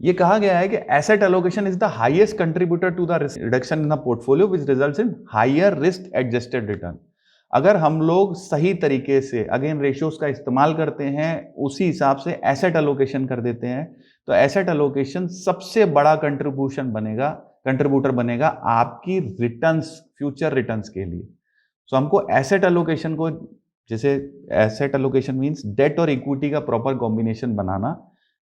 ये कहा गया है कि asset allocation is the highest contributor to the reduction in the portfolio which results in higher risk adjusted return. अगर हम लोग सही तरीके से अगेन रेशियोज का इस्तेमाल करते हैं, उसी हिसाब से एसेट एलोकेशन कर देते हैं, तो एसेट एलोकेशन सबसे बड़ा कंट्रीब्यूटर बनेगा आपकी रिटर्न्स, फ्यूचर रिटर्न्स के लिए। सो हमको एसेट एलोकेशन को, जैसे एसेट एलोकेशन मींस डेट और इक्विटी का प्रॉपर कॉम्बिनेशन बनाना।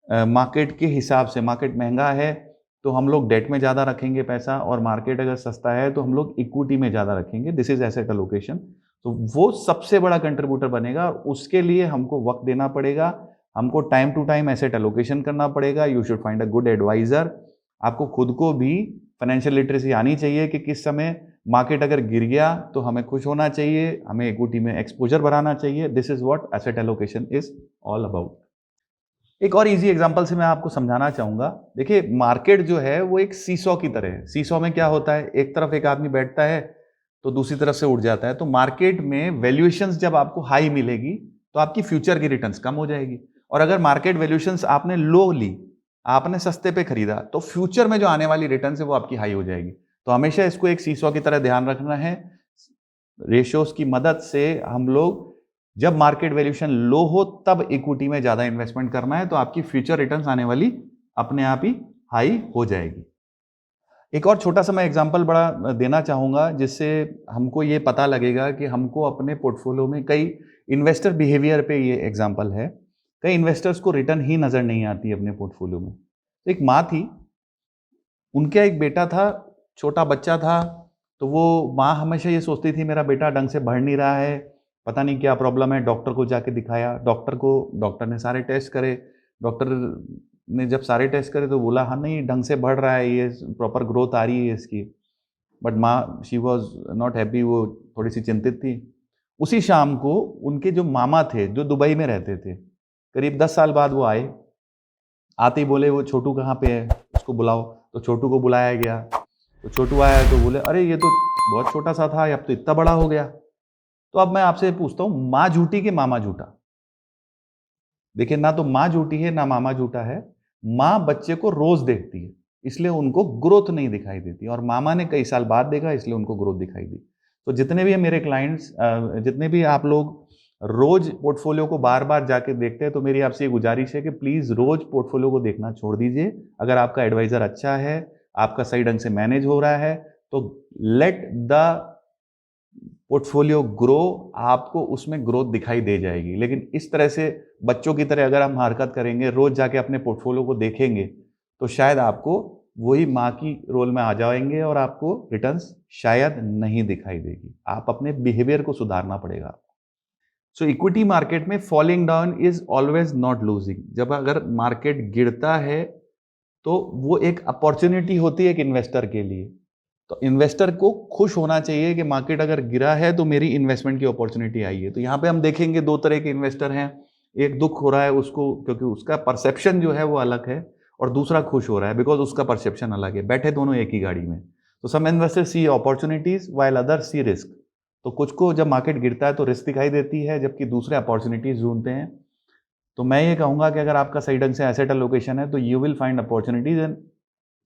मार्केट के हिसाब से, मार्केट महंगा है तो हम लोग डेट में ज़्यादा रखेंगे पैसा, और मार्केट अगर सस्ता है तो हम लोग इक्विटी में ज़्यादा रखेंगे। This is asset allocation. तो वो सबसे बड़ा कंट्रीब्यूटर बनेगा, और उसके लिए हमको वक्त देना पड़ेगा, हमको time to time asset allocation करना पड़ेगा। You should find a good advisor. आपको खुद को भी फाइनेंशियल लिटरेसी आनी चाहिए कि किस समय मार्केट अगर गिर गया तो हमें खुश होना चाहिए, हमें इक्विटी में एक्सपोजर बढ़ाना चाहिए। This is what asset allocation is all about. एक और इजी एग्जांपल से मैं आपको समझाना चाहूंगा। देखिए, मार्केट जो है वो एक सीसॉ की तरह है। सीसॉ में क्या होता है, एक तरफ एक आदमी बैठता है तो दूसरी तरफ से उड़ जाता है। तो मार्केट में वैल्यूएशंस जब आपको हाई मिलेगी तो आपकी फ्यूचर की रिटर्न्स कम हो जाएगी, और अगर मार्केट वैल्यूएशंस आपने लो ली, आपने सस्ते पे खरीदा, तो फ्यूचर में जो आने वाली रिटर्न्स है वो आपकी हाई हो जाएगी। तो हमेशा इसको एक सीसॉ की तरह ध्यान रखना है। रेशियोज की मदद से हम लोग, जब मार्केट वैल्यूएशन लो हो तब इक्विटी में ज्यादा इन्वेस्टमेंट करना है, तो आपकी फ्यूचर रिटर्न्स आने वाली अपने आप ही हाई हो जाएगी। एक और छोटा सा मैं एग्जांपल बड़ा देना चाहूंगा, जिससे हमको ये पता लगेगा कि हमको अपने पोर्टफोलियो में, कई इन्वेस्टर बिहेवियर पे ये एग्जांपल है। कई इन्वेस्टर्स को रिटर्न ही नजर नहीं आती अपने पोर्टफोलियो में। तो एक माँ थी, उनका एक बेटा था, छोटा बच्चा था। तो वो माँ हमेशा ये सोचती थी मेरा बेटा ढंग से बढ़ नहीं रहा है, पता नहीं क्या प्रॉब्लम है। डॉक्टर को जाके दिखाया, डॉक्टर ने सारे टेस्ट करे। डॉक्टर ने जब सारे टेस्ट करे तो बोला हाँ नहीं, ढंग से बढ़ रहा है, ये प्रॉपर ग्रोथ आ रही है इसकी। बट माँ, शी वॉज नॉट हैप्पी, वो थोड़ी सी चिंतित थी। उसी शाम को उनके जो मामा थे, जो दुबई में रहते थे, करीब 10 साल बाद वो आए। आते ही बोले वो छोटू कहाँ पे है, उसको बुलाओ। तो छोटू को बुलाया गया। तो छोटू आया तो बोले अरे ये तो बहुत छोटा सा था, अब तो इतना बड़ा हो गया। तो अब मैं आपसे पूछता हूं, माँ झूठी कि मामा झूठा? देखिए, ना तो माँ झूठी है ना मामा झूठा है। माँ बच्चे को रोज देखती है, इसलिए उनको ग्रोथ नहीं दिखाई देती, और मामा ने कई साल बाद देखा इसलिए उनको ग्रोथ दिखाई दी। तो जितने भी मेरे क्लाइंट्स, जितने भी आप लोग रोज पोर्टफोलियो को बार बार जाके देखते हैं, तो मेरी आपसे ये गुजारिश है कि प्लीज रोज पोर्टफोलियो को देखना छोड़ दीजिए। अगर आपका एडवाइजर अच्छा है, आपका सही ढंग से मैनेज हो रहा है, तो लेट द पोर्टफोलियो ग्रो, आपको उसमें ग्रोथ दिखाई दे जाएगी। लेकिन इस तरह से बच्चों की तरह अगर हम हरकत करेंगे, रोज जाके अपने पोर्टफोलियो को देखेंगे, तो शायद आपको वही माँ की रोल में आ जाएंगे और आपको रिटर्न्स शायद नहीं दिखाई देगी। आप अपने बिहेवियर को सुधारना पड़ेगा। सो इक्विटी मार्केट में falling down is always not losing. जब अगर मार्केट गिरता है तो वो एक अपॉर्चुनिटी होती है एक इन्वेस्टर के लिए। तो इन्वेस्टर को खुश होना चाहिए कि मार्केट अगर गिरा है तो मेरी इन्वेस्टमेंट की अपॉर्चुनिटी आई है। तो यहाँ पे हम देखेंगे दो तरह के इन्वेस्टर हैं। एक दुख हो रहा है उसको क्योंकि उसका परसेप्शन जो है वो अलग है, और दूसरा खुश हो रहा है बिकॉज उसका परसेप्शन अलग है। बैठे दोनों एक ही गाड़ी में। तो सम इन्वेस्टर सी अपॉर्चुनिटीज वाइल अदर सी रिस्क। तो कुछ को जब मार्केट गिरता है तो रिस्क दिखाई देती है, जबकि दूसरे अपॉर्चुनिटीज ढूंढते हैं। तो मैं ये कहूंगा कि अगर आपका सही ढंग से एसेट एलोकेशन है तो you will find opportunities, and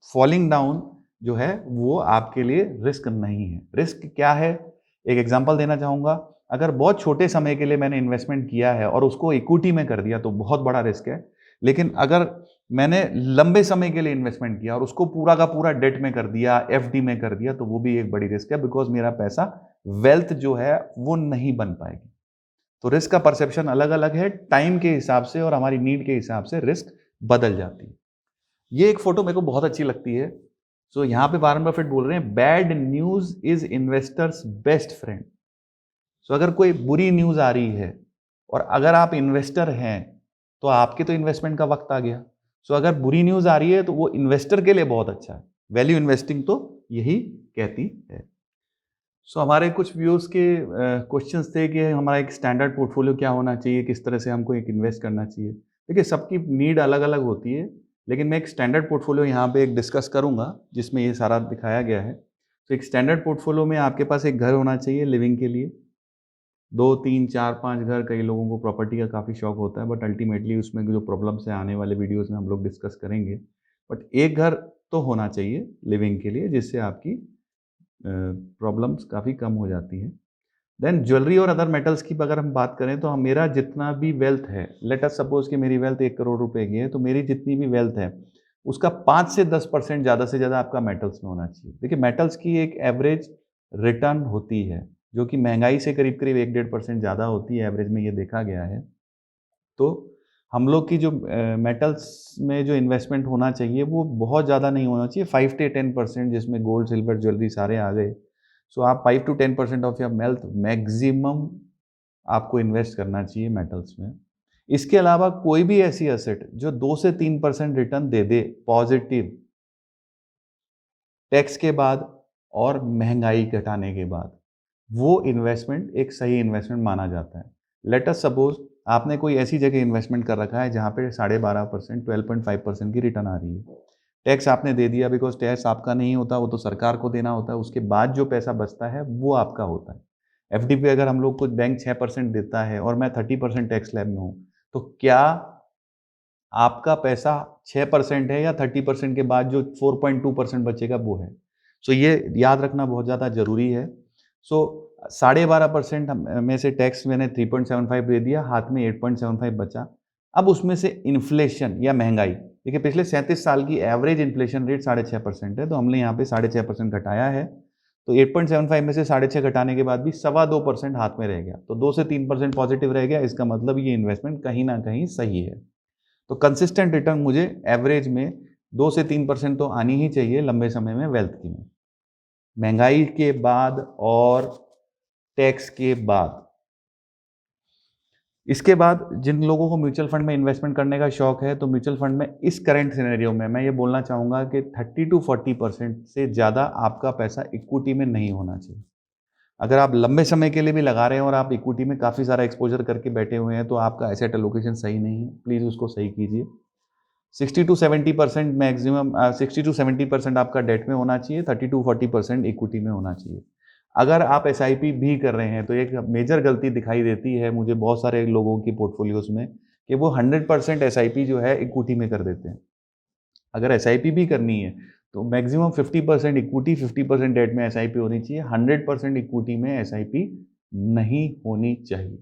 falling down जो है वो आपके लिए रिस्क नहीं है। रिस्क क्या है, एक एग्जांपल देना चाहूंगा। अगर बहुत छोटे समय के लिए मैंने इन्वेस्टमेंट किया है और उसको इक्विटी में कर दिया तो बहुत बड़ा रिस्क है। लेकिन अगर मैंने लंबे समय के लिए इन्वेस्टमेंट किया और उसको पूरा का पूरा डेट में कर दिया, एफडी में कर दिया, तो वो भी एक बड़ी रिस्क है, बिकॉज मेरा पैसा, वेल्थ जो है वो नहीं बन पाएगी। तो रिस्क का परसेप्शन अलग अलग है, टाइम के हिसाब से और हमारी नीड के हिसाब से रिस्क बदल जाती है। ये एक फोटो मेरे को बहुत अच्छी लगती है। सो यहाँ पे वारेन बफेट बोल रहे हैं, bad news is investors best friend. So अगर कोई बुरी न्यूज आ रही है और अगर आप इन्वेस्टर हैं तो आपके तो इन्वेस्टमेंट का वक्त आ गया। सो अगर बुरी न्यूज आ रही है तो वो इन्वेस्टर के लिए बहुत अच्छा है। वैल्यू इन्वेस्टिंग तो यही कहती है। सो हमारे कुछ व्यूअर्स के क्वेश्चंस थे कि हमारा एक स्टैंडर्ड पोर्टफोलियो क्या होना चाहिए, किस तरह से हमको एक इन्वेस्ट करना चाहिए। देखिए, सबकी नीड अलग अलग होती है, लेकिन मैं एक स्टैंडर्ड पोर्टफोलियो यहाँ पे एक डिस्कस करूँगा जिसमें ये सारा दिखाया गया है। तो एक स्टैंडर्ड पोर्टफोलियो में आपके पास एक घर होना चाहिए लिविंग के लिए, 2 3 4 5 घर। कई लोगों को प्रॉपर्टी का काफ़ी शौक होता है, बट अल्टीमेटली उसमें जो प्रॉब्लम्स हैं आने वाले वीडियोज़ में हम लोग डिस्कस करेंगे। बट एक घर तो होना चाहिए लिविंग के लिए, जिससे आपकी प्रॉब्लम्स काफ़ी कम हो जाती हैं। देन ज्वेलरी और अदर मेटल्स की अगर हम बात करें तो हम मेरा जितना भी वेल्थ है, लेट अस सपोज कि मेरी वेल्थ 1 करोड़ रुपए की है, तो मेरी जितनी भी वेल्थ है उसका 5 से 10% ज़्यादा से ज़्यादा आपका मेटल्स में होना चाहिए। देखिए मेटल्स की एक एवरेज रिटर्न होती है जो कि महंगाई से करीब करीब 1-1.5% ज़्यादा होती है, एवरेज में ये देखा गया है। तो हम लोग की जो मेटल्स में जो इन्वेस्टमेंट होना चाहिए वो बहुत ज़्यादा नहीं होना चाहिए, 5 से 10% जिसमें गोल्ड, सिल्वर, ज्वेलरी सारे आ गए। सो आप 5 to 10% of your wealth maximum आपको इन्वेस्ट करना चाहिए मेटल्स में। इसके अलावा कोई भी ऐसी एसेट जो 2 से 3% रिटर्न दे दे पॉजिटिव, टैक्स के बाद और महंगाई घटाने के बाद, वो इन्वेस्टमेंट एक सही इन्वेस्टमेंट माना जाता है। लेट अस सपोज आपने कोई ऐसी जगह इन्वेस्टमेंट कर रखा है जहाँ पे 12.5% 12.5% की रिटर्न आ रही है। टैक्स आपने दे दिया, बिकॉज़ टैक्स आपका नहीं होता, वो तो सरकार को देना होता है, उसके बाद जो पैसा बचता है वो आपका होता है। एफडी पे अगर हम लोग को बैंक 6% देता है और मैं 30% टैक्स स्लैब में हूँ, तो क्या आपका पैसा 6% है या 30% के बाद जो 4.2% बचेगा वो है? सो ये याद रखना बहुत ज़्यादा ज़रूरी है। सो 12.5% में से टैक्स मैंने 3.75 दे दिया, हाथ में 8.75 बचा। अब उसमें से इन्फ्लेशन या महंगाई, देखिए पिछले 37 साल की एवरेज इन्फ्लेशन रेट 6.5% है, तो हमने यहाँ पे 6.5% घटाया है। तो 8.75 में से 6.5 घटाने के बाद भी 2.25% हाथ में रह गया। तो 2 से 3% पॉजिटिव रह गया, इसका मतलब ये इन्वेस्टमेंट कहीं न कहीं सही है। तो कंसिस्टेंट रिटर्न मुझे एवरेज में 2 से 3% तो आनी ही चाहिए लंबे समय में वेल्थ की में। महंगाई के बाद और टैक्स के बाद। इसके बाद जिन लोगों को म्यूचुअल फंड में इन्वेस्टमेंट करने का शौक है, तो म्यूचुअल फंड में इस करंट सिनेरियो में मैं ये बोलना चाहूँगा कि 30 टू 40% से ज़्यादा आपका पैसा इक्विटी में नहीं होना चाहिए। अगर आप लंबे समय के लिए भी लगा रहे हैं और आप इक्विटी में काफ़ी सारा एक्सपोज़र करके बैठे हुए हैं, तो आपका एसेट एलोकेशन सही नहीं है, प्लीज़ उसको सही कीजिए। 60 टू 70% मैक्सिमम 60 टू 70% आपका डेट में होना चाहिए, 30 टू 40% इक्विटी में होना चाहिए। अगर आप एसआईपी भी कर रहे हैं, तो एक मेजर गलती दिखाई देती है मुझे बहुत सारे लोगों की पोर्टफोलियोज़ में कि वो 100% एसआईपी जो है इक्विटी में कर देते हैं। अगर एसआईपी भी करनी है, तो मैक्सिमम 50% इक्विटी, 50% डेट में एसआईपी होनी चाहिए, 100% इक्विटी में एसआईपी नहीं होनी चाहिए।